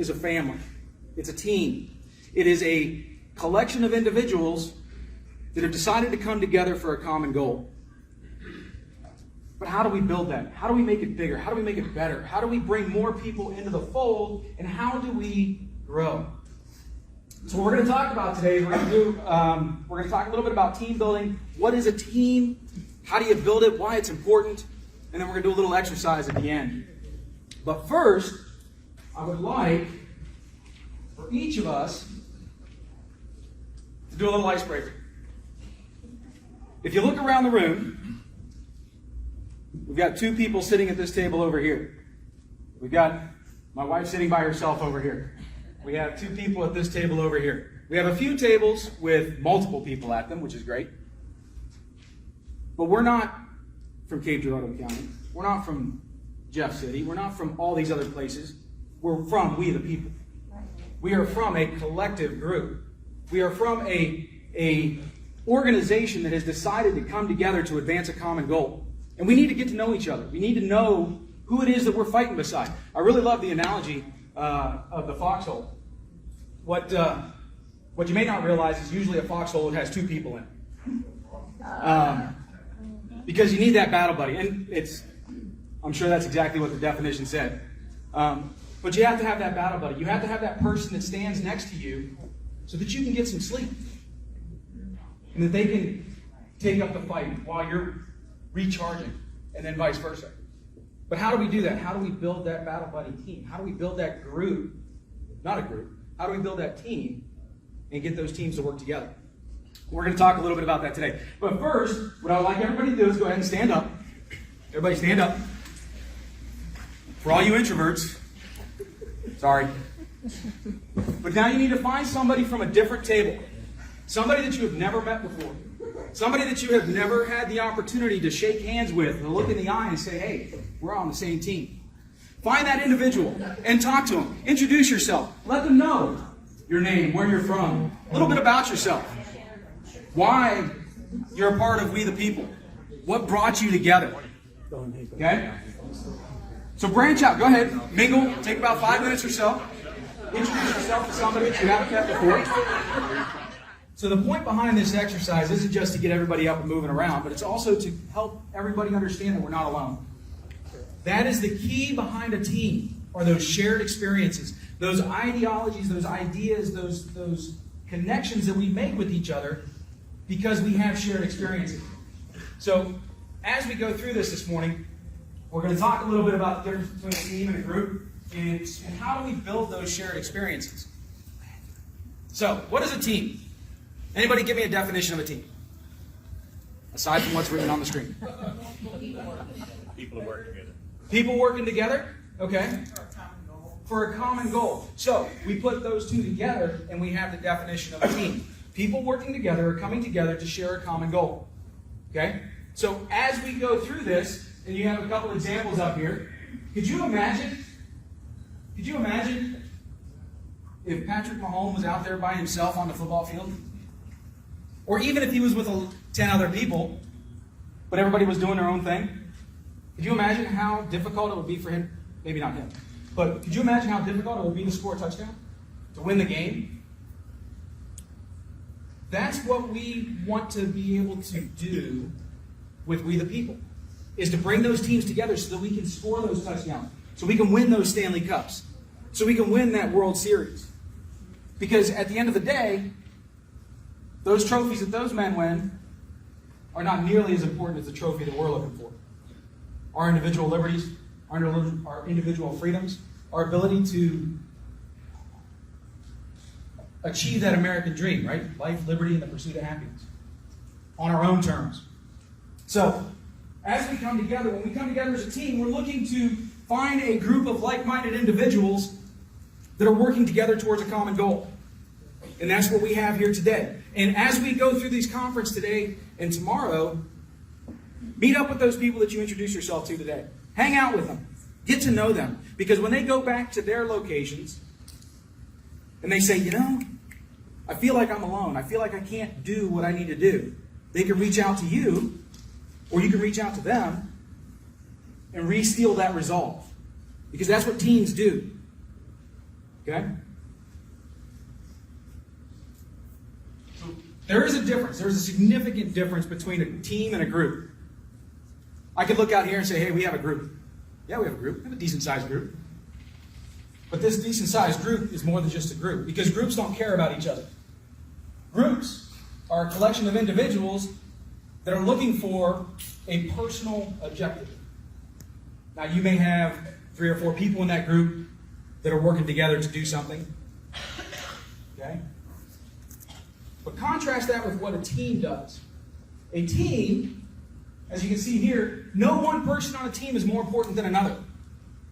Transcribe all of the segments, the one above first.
is a family. It's a team. It is a collection of individuals that have decided to come together for a common goal. But how do we build that? How do we make it bigger? How do we make it better? How do we bring more people into the fold? And how do we grow? So what we're going to talk about today is we're going to talk a little bit about team building. What is a team? How do you build it? Why it's important? And then we're going to do a little exercise at the end. But first, I would like for each of us to do a little icebreaker. If you look around the room, we've got two people sitting at this table over here. We've got my wife sitting by herself over here. We have two people at this table over here. We have a few tables with multiple people at them, which is great. But we're not from Cape Girardeau County. We're not from Jeff City. We're not from all these other places. We're from We the People. We are from a collective group. We are from a organization that has decided to come together to advance a common goal. And we need to get to know each other. We need to know who it is that we're fighting beside. I really love the analogy of the foxhole. What you may not realize is usually a foxhole that has two people in it. Because you need that battle buddy. And I'm sure that's exactly what the definition said. But you have to have that battle buddy. You have to have that person that stands next to you so that you can get some sleep. And that they can take up the fight while you're recharging, and then vice versa. But how do we do that? How do we build that battle buddy team? How do we build that group? Not a group. How do we build that team and get those teams to work together? We're going to talk a little bit about that today. But first, what I would like everybody to do is go ahead and stand up. Everybody stand up. For all you introverts, sorry. But now you need to find somebody from a different table. Somebody that you have never met before. Somebody that you have never had the opportunity to shake hands with, to look in the eye and say, hey, we're on the same team. Find that individual and talk to them. Introduce yourself. Let them know your name, where you're from, a little bit about yourself. Why you're a part of We the People. What brought you together. Okay? So branch out. Go ahead. Mingle. Take about 5 minutes or so. Introduce yourself to somebody that you haven't met before. So the point behind this exercise isn't just to get everybody up and moving around, but it's also to help everybody understand that we're not alone. That is the key behind a team, are those shared experiences, those ideologies, those ideas, those connections that we make with each other because we have shared experiences. So as we go through this morning, we're going to talk a little bit about the difference between a team and a group and how do we build those shared experiences. So what is a team? Anybody give me a definition of a team? Aside from what's written on the screen. People who work together. People working together? Okay. For a common goal. So, we put those two together and we have the definition of a team. People working together or coming together to share a common goal. Okay? So, as we go through this, and you have a couple examples up here, could you imagine if Patrick Mahomes was out there by himself on the football field? Or even if he was with 10 other people, but everybody was doing their own thing. Could you imagine how difficult it would be for him? Maybe not him. But could you imagine how difficult it would be to score a touchdown? To win the game? That's what we want to be able to do with We the People. Is to bring those teams together so that we can score those touchdowns. So we can win those Stanley Cups. So we can win that World Series. Because at the end of the day, those trophies that those men win are not nearly as important as the trophy that we're looking for. Our individual liberties, our individual freedoms, our ability to achieve that American dream, right? Life, liberty, and the pursuit of happiness. On our own terms. So, as we come together, when we come together as a team, we're looking to find a group of like-minded individuals that are working together towards a common goal. And that's what we have here today. And as we go through these conference today and tomorrow, meet up with those people that you introduced yourself to today. Hang out with them. Get to know them. Because when they go back to their locations and they say, I feel like I'm alone. I feel like I can't do what I need to do. They can reach out to you, or you can reach out to them and re-steal that resolve. Because that's what teams do. Okay? So there is a difference. There's a significant difference between a team and a group. I could look out here and say, hey, we have a group. Yeah, we have a group. We have a decent-sized group. But this decent-sized group is more than just a group, because groups don't care about each other. Groups are a collection of individuals that are looking for a personal objective. Now, you may have 3 or 4 people in that group that are working together to do something. Okay? But contrast that with what a team does. A team, as you can see here, no one person on a team is more important than another.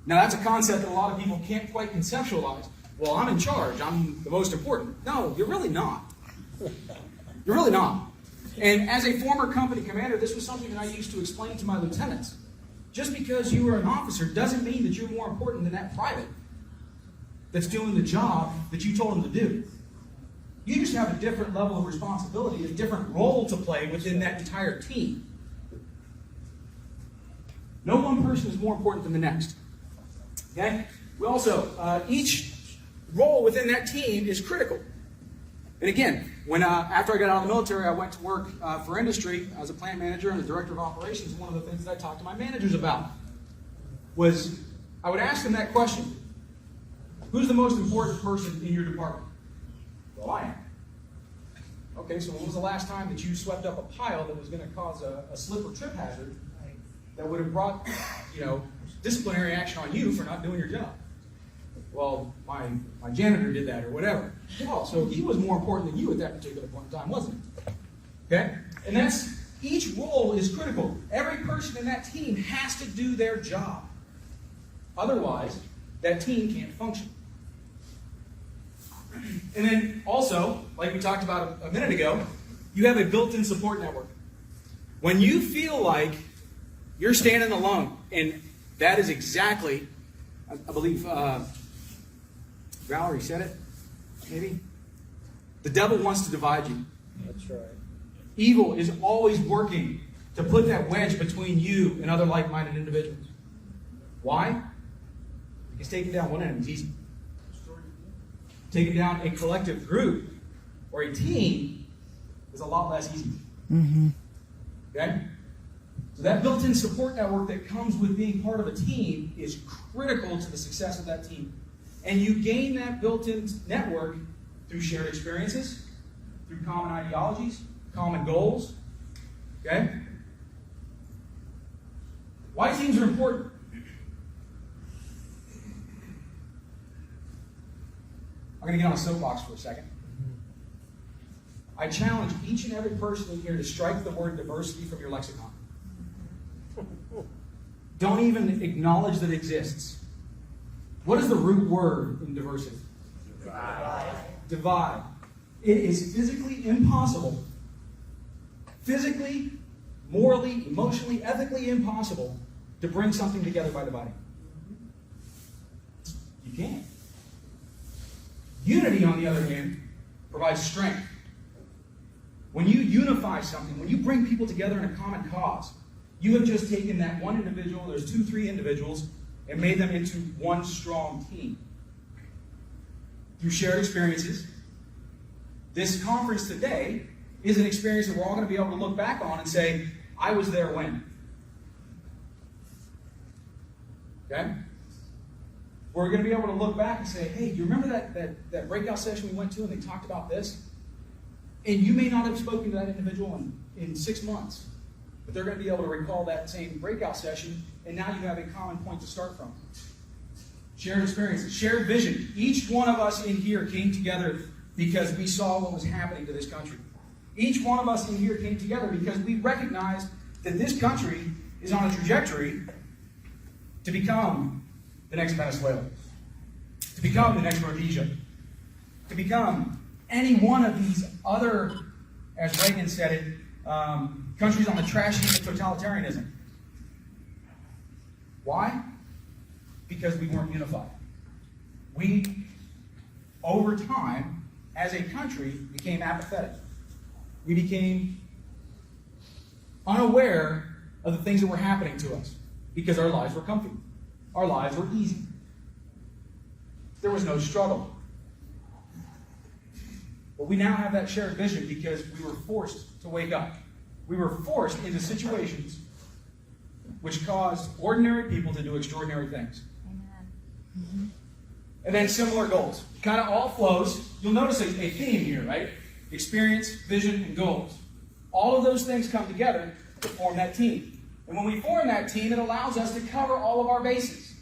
Now, that's a concept that a lot of people can't quite conceptualize. Well, I'm in charge. I'm the most important. No, you're really not. You're really not. And as a former company commander, this was something that I used to explain to my lieutenants. Just because you are an officer doesn't mean that you're more important than that private that's doing the job that you told him to do. You just have a different level of responsibility, a different role to play within that entire team. No one person is more important than the next. Okay? We also, each role within that team is critical. And again, when after I got out of the military, I went to work for industry as a plant manager and a director of operations. One of the things that I talked to my managers about was I would ask them that question: who's the most important person in your department? Well, I am. Okay, so when was the last time that you swept up a pile that was going to cause a slip or trip hazard that would have brought, disciplinary action on you for not doing your job? Well, my janitor did that, or whatever. Well, so he was more important than you at that particular point in time, wasn't he? Okay? And each role is critical. Every person in that team has to do their job. Otherwise, that team can't function. And then also, like we talked about a minute ago, you have a built-in support network. When you feel like you're standing alone, and that is exactly, I believe, Valerie said it, maybe? The devil wants to divide you. That's right. Evil is always working to put that wedge between you and other like-minded individuals. Why? Because taking down one enemy is easy. Taking down a collective group or a team is a lot less easy. Mm-hmm. Okay? So that built-in support network that comes with being part of a team is critical to the success of that team. And you gain that built-in network through shared experiences, through common ideologies, common goals. Okay? Why teams are important? I'm going to get on a soapbox for a second. I challenge each and every person in here to strike the word diversity from your lexicon. Don't even acknowledge that it exists. What is the root word in diversity? Divide. It is physically impossible, physically, morally, emotionally, ethically impossible to bring something together by dividing. You can't. Unity, on the other hand, provides strength. When you unify something, when you bring people together in a common cause, you have just taken that one individual, there's 2, 3 individuals, and made them into one strong team. Through shared experiences, this conference today is an experience that we're all going to be able to look back on and say, I was there when. Okay? We're going to be able to look back and say, hey, do you remember that breakout session we went to and they talked about this? And you may not have spoken to that individual in 6 months, but they're going to be able to recall that same breakout session, and now you have a common point to start from. Shared experiences, shared vision. Each one of us in here came together because we saw what was happening to this country. Each one of us in here came together because we recognized that this country is on a trajectory to become the next Venezuela, to become the next Rhodesia, to become any one of these other, as Reagan said it, countries on the trash heap of totalitarianism. Why? Because we weren't unified. We, over time, as a country, became apathetic. We became unaware of the things that were happening to us because our lives were comfy. Our lives were easy. there was no struggle. But we now have that shared vision because we were forced to wake up. We were forced into situations which caused ordinary people to do extraordinary things. Amen. And then similar goals. Kind of all flows. You'll notice a theme here, right? Experience, vision, and goals. All of those things come together to form that team. And when we form that team, it allows us to cover all of our bases.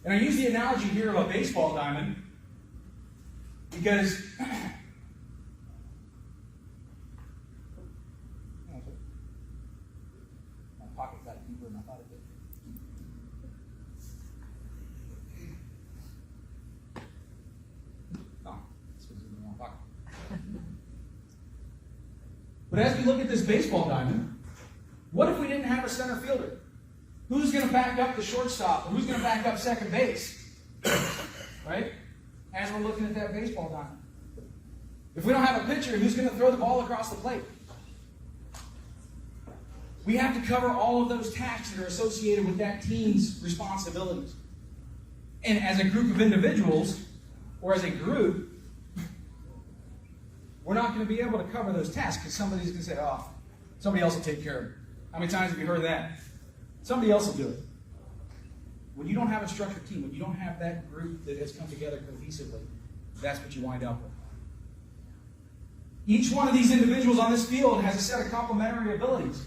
And I use the analogy here of a baseball diamond because my pocket got deeper than I thought it did. No, this was in the wrong pocket. But as we look at this baseball diamond, what if we didn't have a center fielder? Who's going to back up the shortstop? Or who's going to back up second base? Right? As we're looking at that baseball diamond. If we don't have a pitcher, who's going to throw the ball across the plate? We have to cover all of those tasks that are associated with that team's responsibilities. And as a group of individuals, or as a group, we're not going to be able to cover those tasks because somebody's going to say, oh, somebody else will take care of it. How many times have you heard that? Somebody else will do it. When you don't have a structured team, when you don't have that group that has come together cohesively, that's what you wind up with. Each one of these individuals on this field has a set of complementary abilities.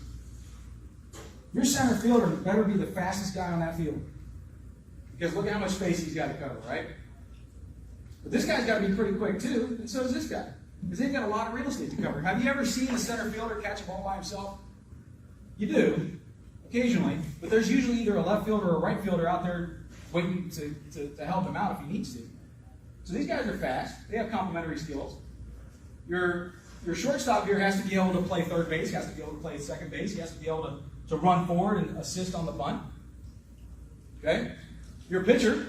Your center fielder better be the fastest guy on that field. Because look at how much space he's got to cover, right? But this guy's got to be pretty quick too, and so does this guy. Because they've got a lot of real estate to cover. Have you ever seen a center fielder catch a ball by himself? You do, occasionally. But there's usually either a left fielder or a right fielder out there waiting to help him out if he needs to. So these guys are fast. They have complementary skills. Your shortstop here has to be able to play third base. He has to be able to play second base. He has to be able to run forward and assist on the bunt. Okay? Your pitcher,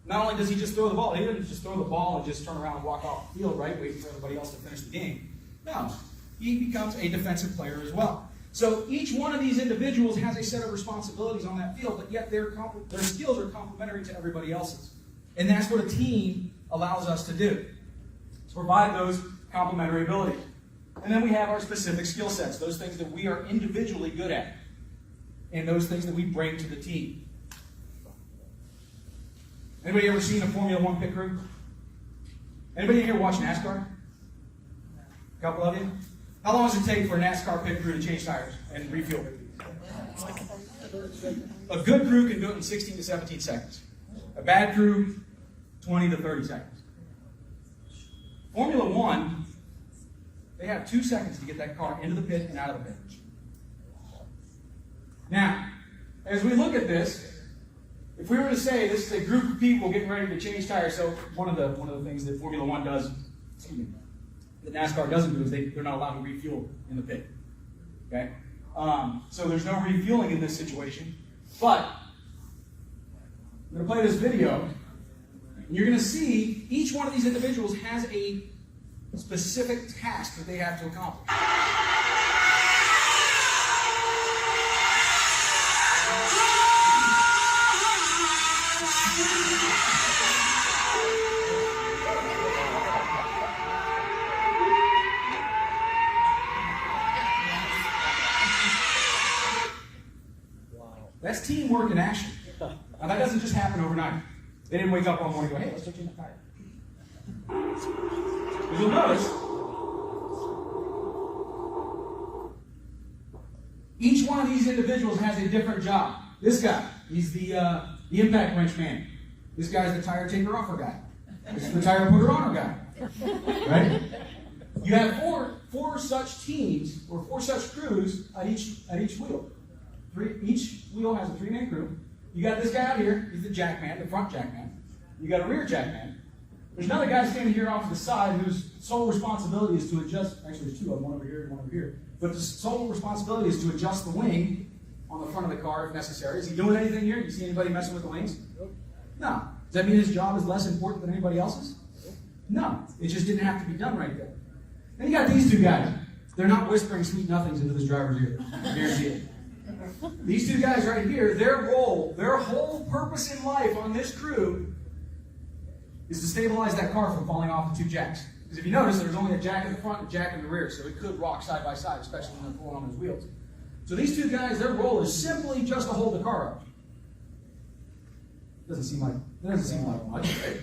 not only does he just throw the ball, he doesn't just throw the ball and just turn around and walk off the field, right, waiting for everybody else to finish the game. No. He becomes a defensive player as well. So each one of these individuals has a set of responsibilities on that field, but yet their skills are complementary to everybody else's. And that's what a team allows us to do. To provide those complementary abilities. And then we have our specific skill sets, those things that we are individually good at, and those things that we bring to the team. Anybody ever seen a Formula One pit crew? Anybody here watch NASCAR? A couple of you? How long does it take for a NASCAR pit crew to change tires and refuel? A good crew can do it in 16 to 17 seconds. A bad crew, 20 to 30 seconds. Formula One, they have 2 seconds to get that car into the pit and out of the pit. Now, as we look at this, if we were to say this is a group of people getting ready to change tires, so one of the things that Formula One does, that NASCAR doesn't do is they're not allowed to refuel in the pit. Okay? So there's no refueling in this situation. But I'm going to play this video. And you're going to see each one of these individuals has a specific task that they have to accomplish. That's teamwork in action. Now that doesn't just happen overnight. They didn't wake up one morning and go, hey, let's change the tire. But you'll notice, each one of these individuals has a different job. This guy, he's the impact wrench man. This guy's the tire taker offer guy. This is the tire putter honor guy. Right? You have four such teams, or 4 such crews at each wheel. Each wheel has a 3-man crew. You got this guy out here, he's the jack man, the front jack man. You got a rear jack man. There's another guy standing here off to the side whose sole responsibility is to adjust, actually there's 2 of them, one over here and one over here. But the sole responsibility is to adjust the wing on the front of the car if necessary. Is he doing anything here? Do you see anybody messing with the wings? No. Does that mean his job is less important than anybody else's? No. It just didn't have to be done right there. Then you got these 2 guys. They're not whispering sweet nothings into this driver's ear. I guarantee it. These 2 guys right here, their role, their whole purpose in life on this crew is to stabilize that car from falling off the two jacks. Because if you notice, there's only a jack in the front and a jack in the rear, so it could rock side by side, especially when they're pulling on those wheels. So these two guys, their role is simply just to hold the car up. Doesn't seem like much, right?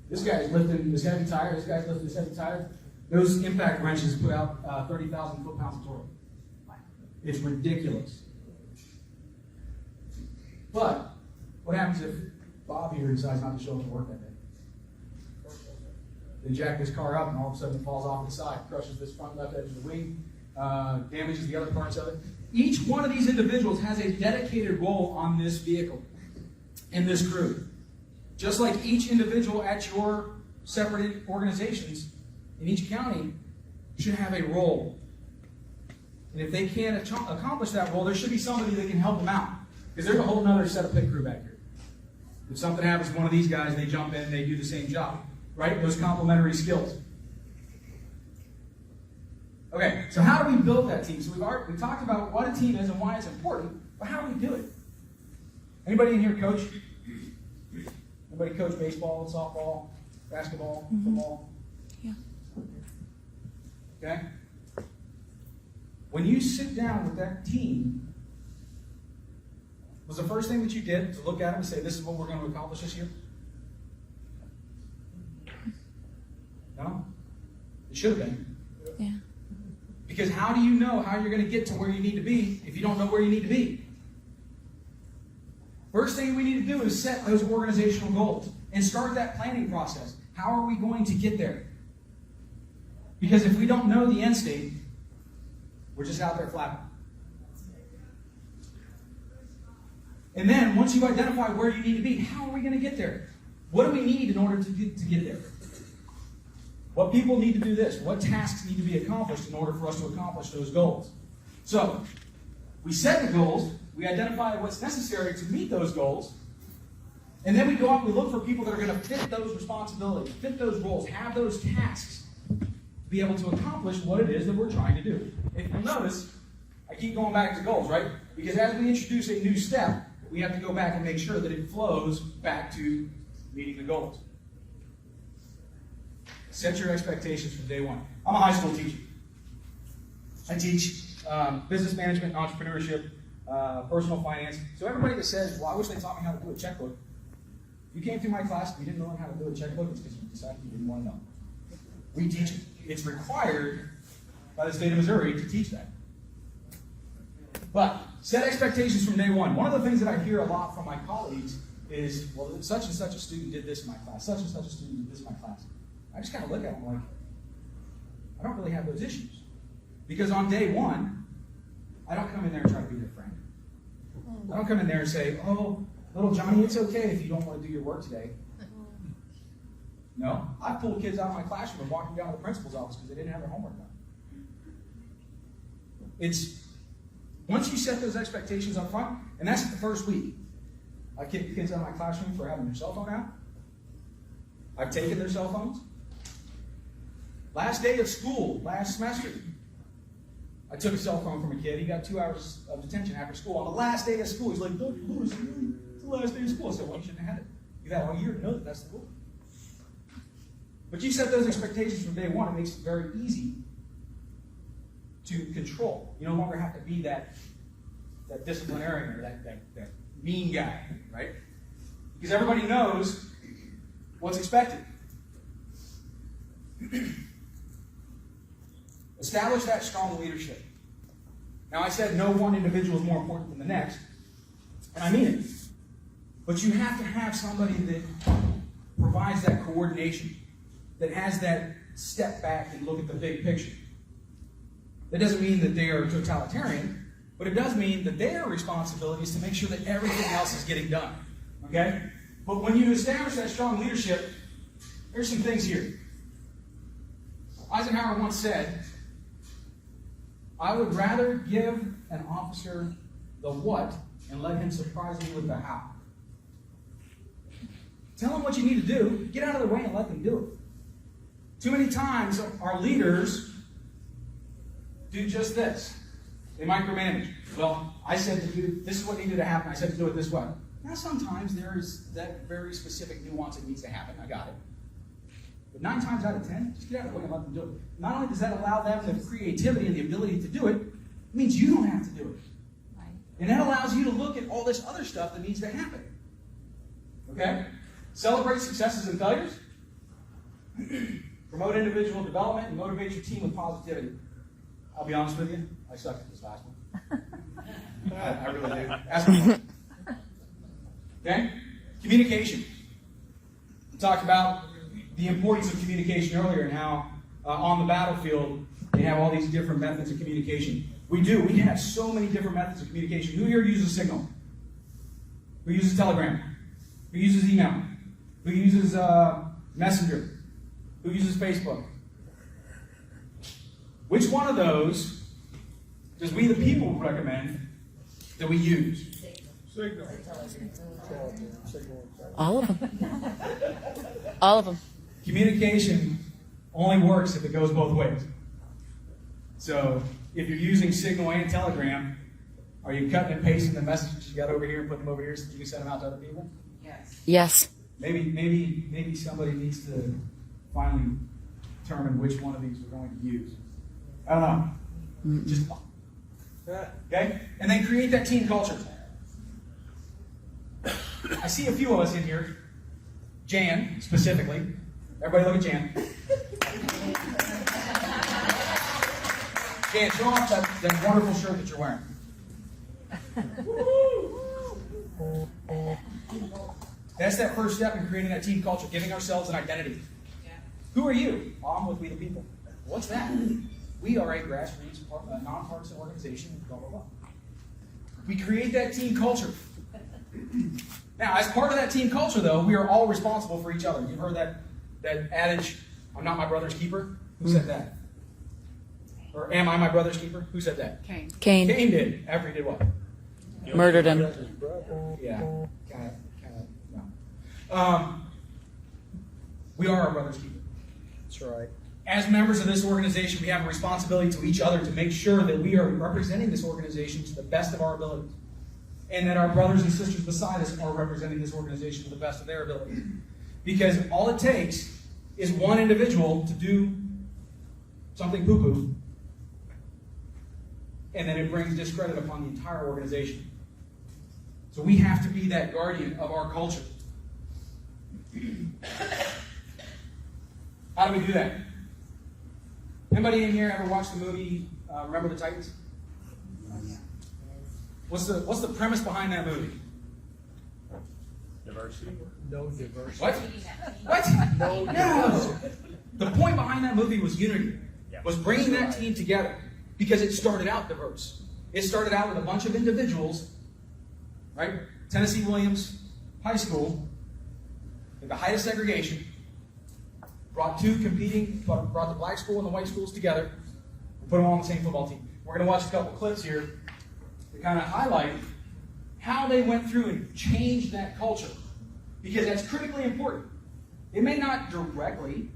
This guy's lifting this heavy tire, this guy's lifting this heavy tire. Those impact wrenches put out 30,000 foot-pounds of torque. It's ridiculous. But what happens if Bob here decides not to show up to work that day? They jack this car up and all of a sudden it falls off the side, crushes this front left edge of the wing, damages the other parts of it. Each one of these individuals has a dedicated role on this vehicle, in this crew. Just like each individual at your separate organizations in each county should have a role. And if they can't accomplish that role, there should be somebody that can help them out. Because there's a whole other set of pit crew back here. If something happens to one of these guys, they jump in, they do the same job. Right? Those complementary skills. Okay, so how do we build that team? So we talked about what a team is and why it's important, but how do we do it? Anybody in here coach? Anybody coach baseball, softball, basketball, football? Yeah. Okay? When you sit down with that team, was the first thing that you did to look at them and say, this is what we're going to accomplish this year? No? It should have been. Yeah. Because how do you know how you're going to get to where you need to be if you don't know where you need to be? First thing we need to do is set those organizational goals and start that planning process. How are we going to get there? Because if we don't know the end state, we're just out there flapping. And then, once you identify where you need to be, how are we going to get there? What do we need in order to get there? What people need to do this? What tasks need to be accomplished in order for us to accomplish those goals? So, we set the goals, we identify what's necessary to meet those goals, and then we go out and we look for people that are going to fit those responsibilities, fit those roles, have those tasks to be able to accomplish what it is that we're trying to do. If you'll notice, I keep going back to goals, right? Because as we introduce a new step, we have to go back and make sure that it flows back to meeting the goals. Set your expectations from day one. I'm a high school teacher. I teach business management, entrepreneurship, personal finance. So everybody that says, well, I wish they taught me how to do a checkbook. If you came through my class and you didn't know how to do a checkbook, it's because you decided you didn't want to know. We teach it. It's required by the state of Missouri to teach that. But set expectations from day one. One of the things that I hear a lot from my colleagues is, well, such and such a student did this in my class. Such and such a student did this in my class. I just kind of look at them like, I don't really have those issues. Because on day one, I don't come in there and try to be their friend. I don't come in there and say, oh, little Johnny, it's okay if you don't want to do your work today. No, I pull kids out of my classroom and walk them down to the principal's office because they didn't have their homework done. It's, once you set those expectations up front, and that's the first week. I kick kids out of my classroom for having their cell phone out. I've taken their cell phones. Last day of school, last semester, I took a cell phone from a kid. He got 2 hours of detention after school. On the last day of school, he's like, Dr. Lewis, it's the last day of school. I said, well, you shouldn't have had it. You've had all year to know that that's the rule. But you set those expectations from day one, it makes it very easy to control. You no longer have to be that disciplinarian or that mean guy, right? Because everybody knows what's expected. Establish that strong leadership. Now, I said no one individual is more important than the next, and I mean it. But you have to have somebody that provides that coordination, that has that step back and look at the big picture. That doesn't mean that they are totalitarian, but it does mean that their responsibility is to make sure that everything else is getting done. Okay? But when you establish that strong leadership, there's some things here. Eisenhower once said, I would rather give an officer the what and let him surprise me with the how. Tell them what you need to do, get out of their way and let them do it. Too many times our leaders do just this. They micromanage. Well, I said to do, this is what needed to happen. I said to do it this way. Now sometimes there is that very specific nuance that needs to happen. I got it. But 9 times out of 10, just get out of the way and let them do it. Not only does that allow them the creativity and the ability to do it, it means you don't have to do it. Right. And that allows you to look at all this other stuff that needs to happen. Okay? Celebrate successes and failures. Promote individual development and motivate your team with positivity. I'll be honest with you, I sucked at this last one. I really do. Ask me. Okay? Communication. We talked about the importance of communication earlier and how on the battlefield they have all these different methods of communication. We do. We have so many different methods of communication. Who here uses Signal? Who uses Telegram? Who uses email? Who uses Messenger? Who uses Facebook? Which one of those does we the people recommend that we use? Signal. All of them. All of them. Communication only works if it goes both ways. So if you're using Signal and Telegram, are you cutting and pasting the messages you got over here and putting them over here so you can send them out to other people? Yes. Maybe somebody needs to finally determine which one of these we're going to use. I don't know. Just okay? And then create that team culture. I see a few of us in here. Jan, specifically. Everybody look at Jan. Jan, show off that wonderful shirt that you're wearing. That's that first step in creating that team culture, giving ourselves an identity. Who are you? I'm with We the People. What's that? We are a grassroots, nonpartisan organization, blah, blah, blah. We create that team culture. Now, as part of that team culture, though, we are all responsible for each other. You've heard that adage, I'm not my brother's keeper? Who said that? Or am I my brother's keeper? Who said that? Cain. Cain Cain did. After he did what? murdered him. Yeah. Kind of, no. We are our brother's keeper. That's right. As members of this organization, we have a responsibility to each other to make sure that we are representing this organization to the best of our abilities. And that our brothers and sisters beside us are representing this organization to the best of their abilities. Because all it takes is one individual to do something poo-poo, and then it brings discredit upon the entire organization. So we have to be that guardian of our culture. How do we do that? Anybody in here ever watched the movie Remember the Titans? What's the premise behind that movie? Diversity. No diversity. What? What? No. The point behind that movie was unity. Was bringing that team together because it started out diverse. It started out with a bunch of individuals, right? Tennessee Williams High School, at the height of segregation, brought the black school and the white schools together, and put them all on the same football team. We're going to watch a couple clips here to kind of highlight how they went through and changed that culture, because that's critically important. It may not directly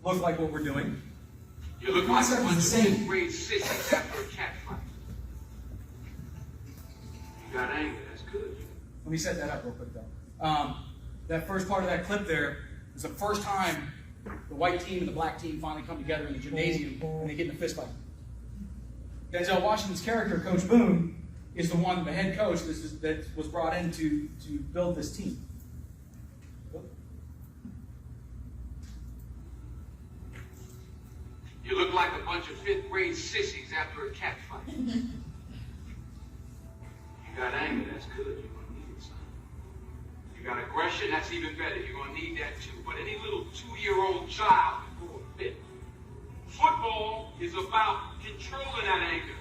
look like what we're doing. You look like a bunch of fifth-grade sissies after a cat fight. You got anger, that's good. Let me set that up real quick, though. That first part of that clip there is the first time the white team and the black team finally come together in the gymnasium and they get in a fist fight. Denzel Washington's character, Coach Boone, is the head coach that was brought in to build this team. You look like a bunch of fifth-grade sissies after a cat fight. You got anger, that's good. You're going to need it, son. You got aggression, that's even better. You're going to need that too. But any little 2-year-old child can throw a fit. Football is about controlling that anger,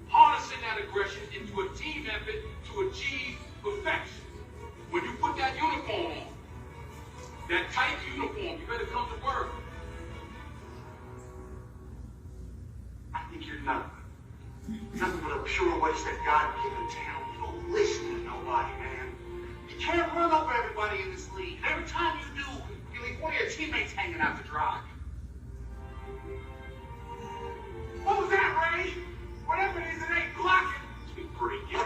harnessing that aggression into a team effort to achieve perfection. When you put that uniform on, that tight uniform, you better come to work. I think you're nothing. Nothing but a pure waste of God-given talent. You don't listen to nobody, man. You can't run over everybody in this league. And every time you do, you leave one of your teammates hanging out to dry. What was that, Ray? Whatever it is, it ain't blocking. It's pretty good.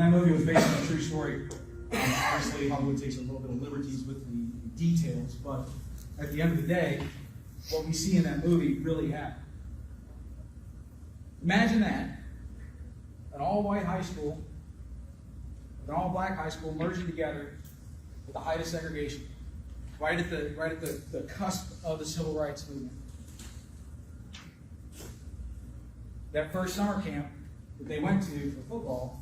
And that movie was based on a true story. Obviously, Hollywood takes a little bit of liberties with the details, but at the end of the day, what we see in that movie really happened. Imagine that. An all-white high school, an all-black high school merging together at the height of segregation, right at the cusp of the civil rights movement. That first summer camp that they went to for football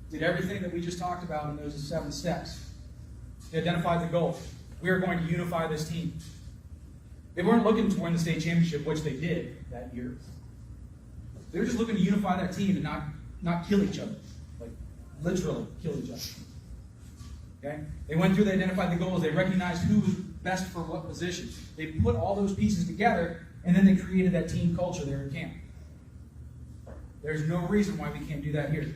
did everything that we just talked about in those 7 steps. They identified the goal. We are going to unify this team. They weren't looking to win the state championship, which they did that year. They were just looking to unify that team and not kill each other. Like, literally kill each other. Okay? They went through, they identified the goals, they recognized who was best for what position. They put all those pieces together, and then they created that team culture there in camp. There's no reason why we can't do that here.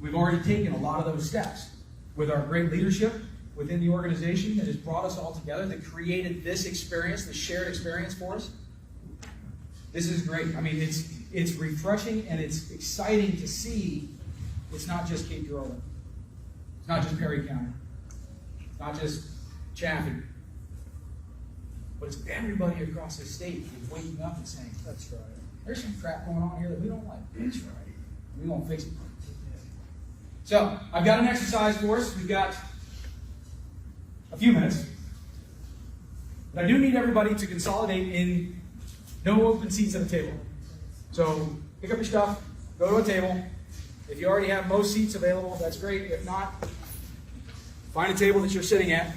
We've already taken a lot of those steps with our great leadership within the organization that has brought us all together, that created this experience, this shared experience for us. This is great. I mean, it's refreshing and it's exciting to see it's not just Cape Girardeau. It's not just Perry County. It's not just Chaffee. But it's everybody across the state who's waking up and saying, That's right. there's some crap going on here that we don't like. That's right. We won't fix it. So, I've got an exercise for us. We've got a few minutes. But I do need everybody to consolidate in no open seats at the table. So, pick up your stuff, go to a table. If you already have most seats available, that's great. If not, find a table that you're sitting at.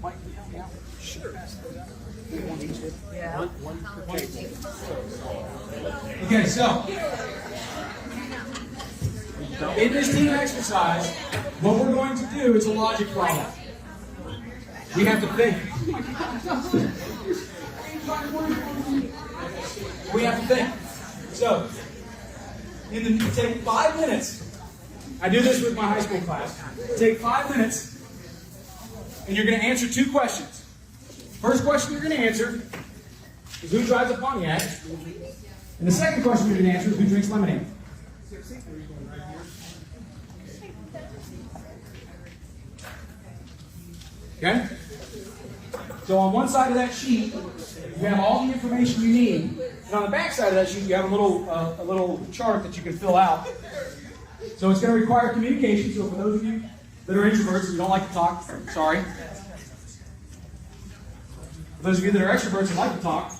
Mike, can you help me out? Sure. Yeah. Okay, so in this team exercise, what we're going to do is a logic problem. We have to think. We have to think. So, take 5 minutes. I do this with my high school class. Take 5 minutes, and you're going to answer 2 questions. First question you're going to answer is who drives a Pontiac? And the second question you're going to answer is who drinks lemonade? Okay? So on one side of that sheet, you have all the information you need. And on the back side of that sheet, you have a little chart that you can fill out. So it's going to require communication. So for those of you that are introverts and don't like to talk, sorry. For those of you that are extroverts and like to talk,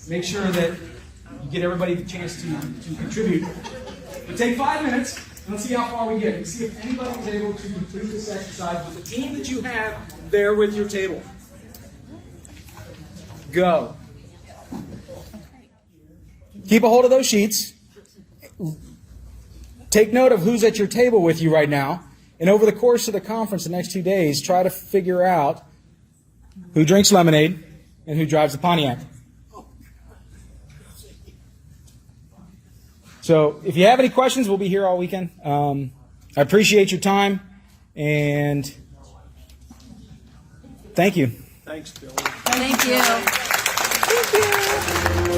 make sure that you get everybody the chance to contribute. But take 5 minutes, and let's see how far we get. Let's see if anybody is able to complete this exercise with the team that you have there with your table. Go. Keep a hold of those sheets. Take note of who's at your table with you right now. And over the course of the conference the next 2 days, try to figure out who drinks lemonade and who drives the Pontiac. So if you have any questions, we'll be here all weekend. I appreciate your time, and thank you. Thanks, Bill. Thank you. Thank you.